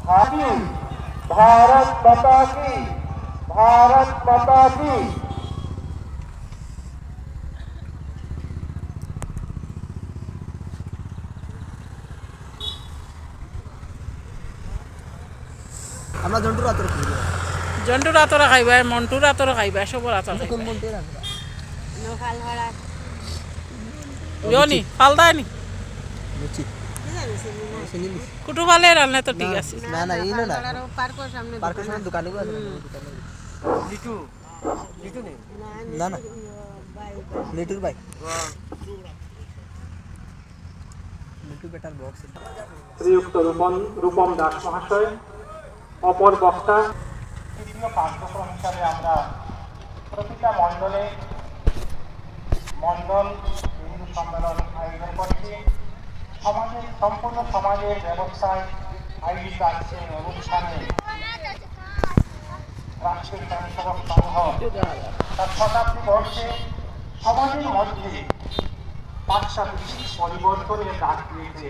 ভাবি भारत माता की भारत माता की আমরা জন্টুর আতর খাই জন্টুর আতরা খাইবা মন্টুর আতরা খাইবা সবর আতর কোন খাইবা মন্টুর আতর নখাল হড়া ইয়নি ফাল দায়নি লুচি চিনি কুটু ফালে রান্না তো ঠিক আছে না না এই না পার্কের সামনে পার্কের সামনে দোকানে আছে দোকানে लिटू लिटू नहीं না না লিটুর ভাই লিটু বেটার বক্স শ্রীযুক্ত রূপম দাস মহাশয় অপর বক্তা তৃতীয় কার্যক্রম হিসাবে আমরা প্রতিটা মণ্ডলে মণ্ডল হিন্দু সম্মেলন আয়োজন করছি সমাজের সম্পূর্ণ সমাজের ব্যবস্থায় আয়োজিত আছে অনুষ্ঠানে রাষ্ট্রীয় স্বয়ংসেবক সংঘ তার শতাব্দী বর্ষে সমাজের মধ্যে পাঁচটা বিশেষ পরিবর্তনের ডাক দিয়েছে